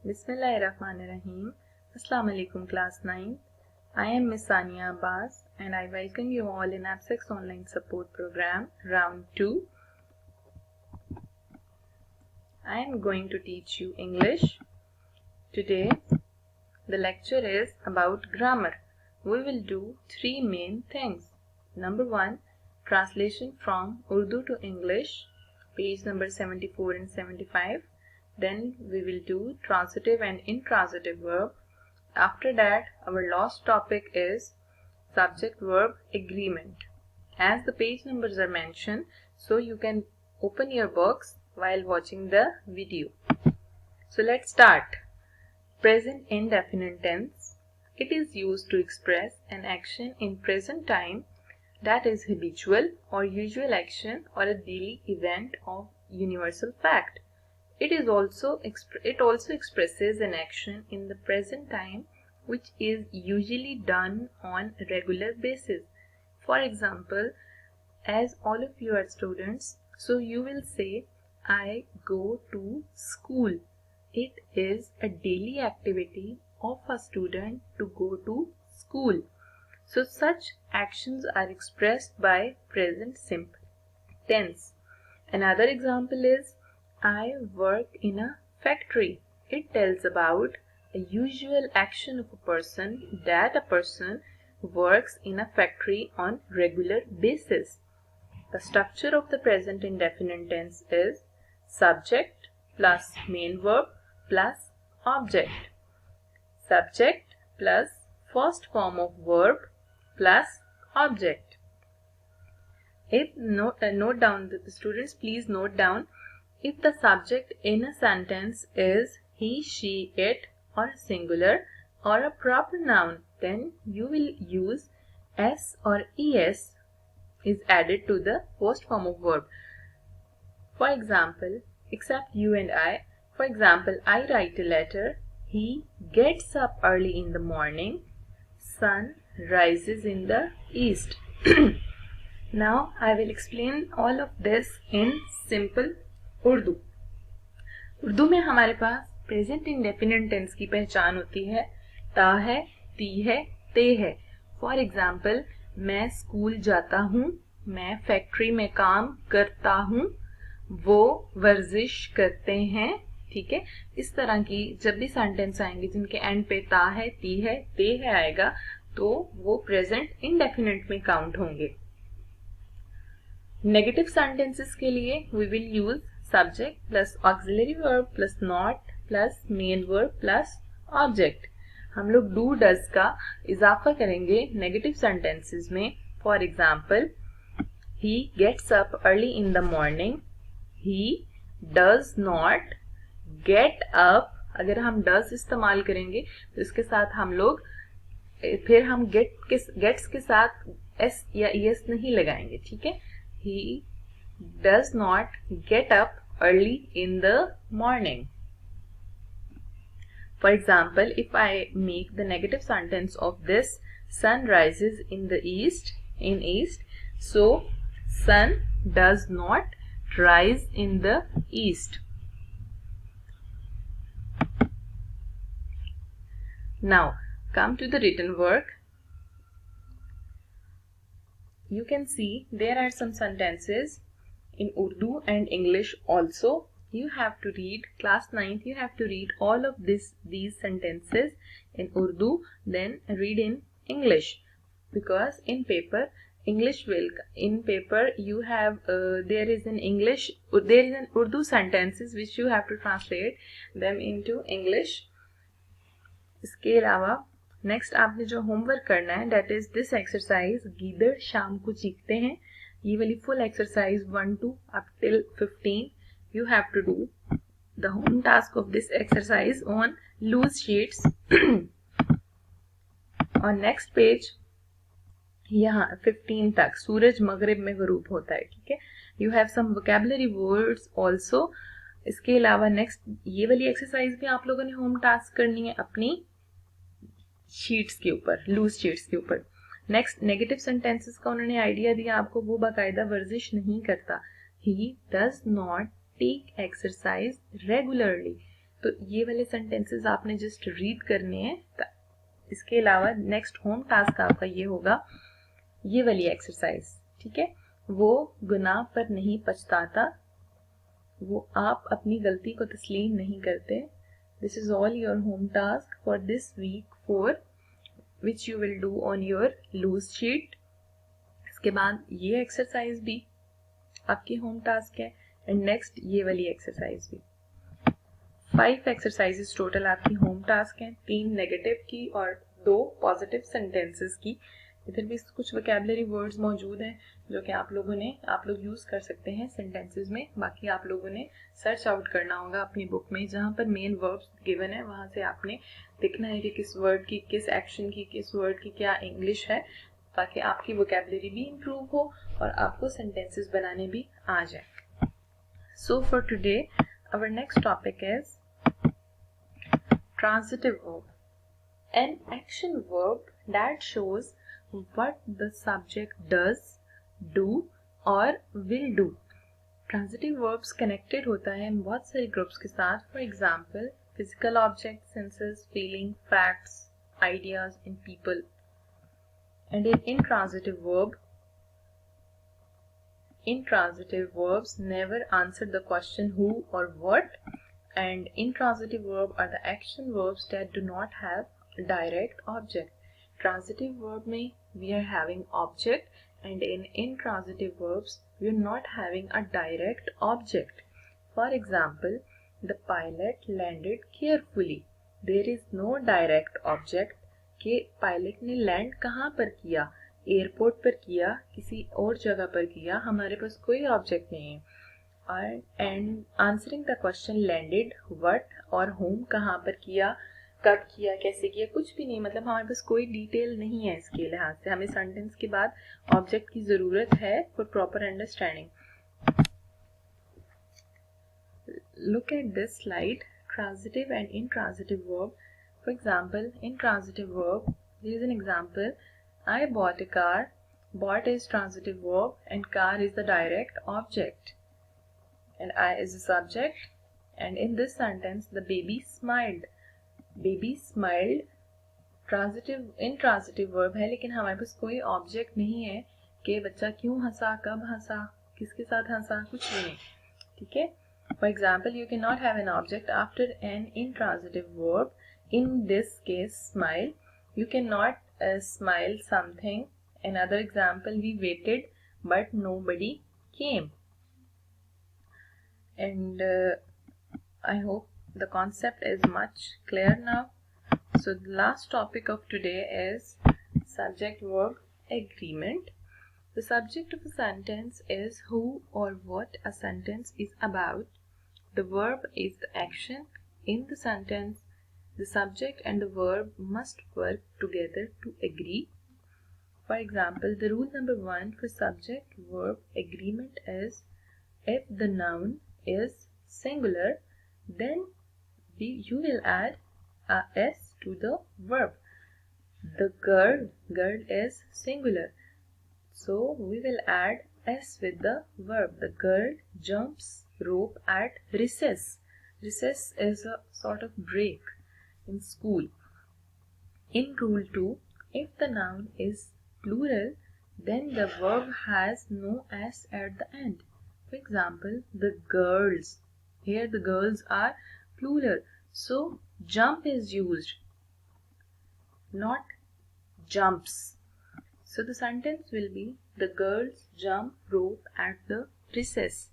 Bismillahirrahmanirrahim. Assalamu alaikum class 9. I am Miss Sania Abbas and I welcome you all in AppSex Online Support Program Round 2. I am going to teach you English. Today the lecture is about grammar. We will do three main things. Number 1, translation from Urdu to English, page number 74 and 75. Then we will do transitive and intransitive verb. After that, our last topic is subject-verb agreement. As the page numbers are mentioned, so you can open your books while watching the video. So let's start. Present indefinite tense. It is used to express an action in present time that is habitual or usual action or a daily event of universal fact. It also expresses an action in the present time which is usually done on a regular basis. For example, as all of you are students, so you will say, I go to school. It is a daily activity of a student to go to school. So such actions are expressed by present simple tense. Another example is, I work in a factory. It tells about a usual action of a person that a person works in a factory on regular basis. The structure of the present indefinite tense is subject plus main verb plus object. Subject plus first form of verb plus object. Note down, the students, please note down, if the subject in a sentence is he, she, it, or singular or a proper noun, then you will use s or es is added to the first form of verb. For example, except you and I. For example, I write a letter. He gets up early in the morning. Sun rises in the east. Now I will explain all of this in simple Urdu. Urdu में हमारे पास present indefinite tense की पहचान होती है ता है, ती है, ते है. फॉर एग्जाम्पल, मैं स्कूल जाता हूँ, मैं फैक्ट्री में काम करता हूँ, वो वर्जिश करते हैं. ठीक है, इस तरह की जब भी सेंटेंस आएंगे जिनके एंड पे ता है, ती है, ते है आएगा तो वो प्रेजेंट इंडेफिनिट में काउंट होंगे. नेगेटिव सेंटेंसेस के लिए we will use subject plus auxiliary verb plus not plus main verb plus object. हम लोग डू डज का इजाफा करेंगे नेगेटिव सेंटेंसेस में. For example, he gets up early in the morning. He does not get up. अगर हम does इस्तेमाल करेंगे तो इसके साथ हम लोग फिर हम गेट्स के साथ एस या एस नहीं लगाएंगे. ठीक है, he does not get up early in the morning. For example, if I make the negative sentence of this, sun rises in the east, so sun does not rise in the east. Now come to the written work. You can see there are some sentences in Urdu and English also. You have to read, class 9th, you have to read all of these sentences in Urdu, then read in English. Because in paper, you have, there is an Urdu sentences which you have to translate them into English. इसके अलावा next आपने जो homework करना है that is this exercise, गीदड़ शाम को चीखते हैं. ये वाली full exercise 1 to up till 15. You have to do the home task of this exercise on loose sheets. और नेक्स्ट पेज यहाँ 15 तक सूरज मगरिब में गरूब होता है. ठीक है, you have some vocabulary words also. इसके अलावा नेक्स्ट ये वाली एक्सरसाइज भी आप लोगों ने होम टास्क करनी है अपनी शीट्स के ऊपर, लूज शीट्स के ऊपर. नेक्स्ट, नेगेटिव सेंटेंसेस का उन्होंने आइडिया दिया आपको. वो बाकायदा वर्जिश नहीं करता. He does not take exercise regularly. तो ये वाले सेंटेंसेस आपने जस्ट रीड करने हैं। इसके अलावा नेक्स्ट होम टास्क आपका ये होगा, ये वाली एक्सरसाइज, ठीक है। वो गुनाह पर नहीं पछताता, वो आप अपनी गलती को तस्लीम नहीं करते। This is all your home task for this week 4 which you will do on your loose sheet. इसके बाद ये एक्सरसाइज भी आपकी होम टास्क है एंड नेक्स्ट ये वाली एक्सरसाइज भी। 5 एक्सरसाइजेस टोटल आपकी होम टास्क हैं, 3 नेगेटिव की और 2 पॉजिटिव सेंटेंसेस की। इधर भी कुछ वोकैबुलरी वर्ड्स मौजूद हैं जो कि आप लोग यूज़ कर सकते हैं सेंटेंसेस में। बाकी आप लोगों ने सर्च आउट करना होगा अपनी बुक में, जहाँ पर मेन वर्ब्स गिवन है वहाँ से आपने देखना है कि किस वर्ड की, किस एक्शन की, किस वर्ड की क्या इंग्लिश है, ताकि आपकी वोकैबुलरी भी इम्प्रूव हो और आपको सेंटेंसेस बनाने भी आ जाए। So for today our next topic is transitive verb, an action verb that shows what the subject does, do or will do. Transitive verbs connected होता है बहुत सारे ग्रुप्स के साथ। For example, physical objects, senses, feeling, facts, ideas and people. And in intransitive verbs never answer the question who or what. And intransitive verb are the action verbs that do not have direct object. Transitive verb में we are having object and in intransitive verbs we are not having a direct object. For example, the pilot landed carefully. There is no direct object कि pilot ने land कहाँ पर किया, airport पर किया, किसी और जगह पर किया, हमारे पास कोई ऑब्जेक्ट नहीं है। And answering the question landed what और होम कहाँ पर किया, कब किया, कैसे किया, कुछ भी नहीं। मतलब हमारे पास कोई डिटेल नहीं है इसके लिहाज से। हमें सेंटेंस के बाद ऑब्जेक्ट की जरूरत है for proper understanding. Look at this slide, transitive and intransitive verb. For example, intransitive verb, there is an example, I bought a car. Bought is transitive verb and car is the direct object. And I is the subject, and in this sentence the baby smiled. Baby smiled intransitive verb है, लेकिन हमारे पास कोई object नहीं है कि बच्चा क्यों हंसा, कब हंसा, किसके साथ हंसा, कुछ भी नहीं, ठीक है। For example, you cannot have an object after an intransitive verb. In this case, smile. You cannot smile something. Another example, we waited but nobody came. And I hope the concept is much clear now. So the last topic of today is subject verb agreement. The subject of a sentence is who or what a sentence is about. The verb is the action in the sentence. The subject and the verb must work together to agree. For example, the rule number 1 for subject verb agreement is, if the noun is singular, then you will add a s to the verb. The girl is singular, so we will add s with the verb. The girl jumps rope at recess. Recess is a sort of break in school. In rule 2, if the noun is plural, then the verb has no s at the end. For example, the girls. Here the girls are plural, so jump is used, not jumps. So the sentence will be, the girls jump rope at the recess.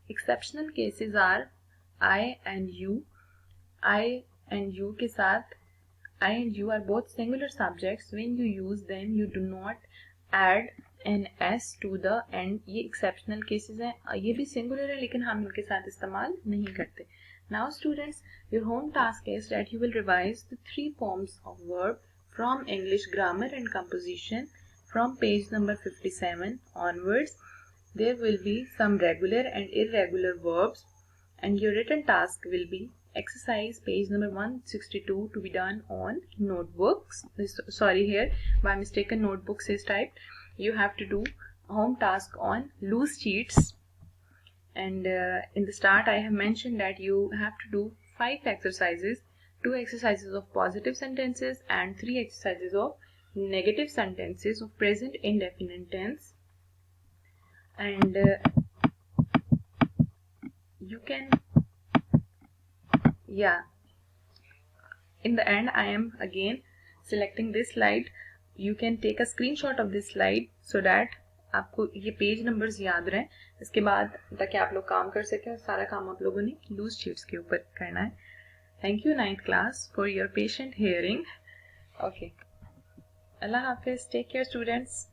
Exceptional cases are I and you. I and you के साथ, I and you are both singular subjects. When you use them, you do not add an s to the end. ये exceptional cases हैं, ये भी singular है लेकिन हम इनके साथ इस्तेमाल नहीं करते. Now students, your home task is that you will revise the 3 forms of verb from English grammar and composition from page number 57 onwards. There will be some regular and irregular verbs, and your written task will be exercise page number 162 to be done on notebooks. Sorry, here by mistake a notebook is typed. You have to do home task on loose sheets, and in the start I have mentioned that you have to do 5 exercises, 2 exercises of positive sentences and 3 exercises of negative sentences of present indefinite tense. And you can, in the end I am again selecting this slide. You can take a screenshot of this slide so that आपको ये page numbers याद रहें इसके बाद, ताकि आप लोग काम कर सकें और सारा काम आप लोगों ने लूज शीट्स के ऊपर करना है. Thank you 9th class for your patient hearing. Okay. Allah Hafiz. Take care, students.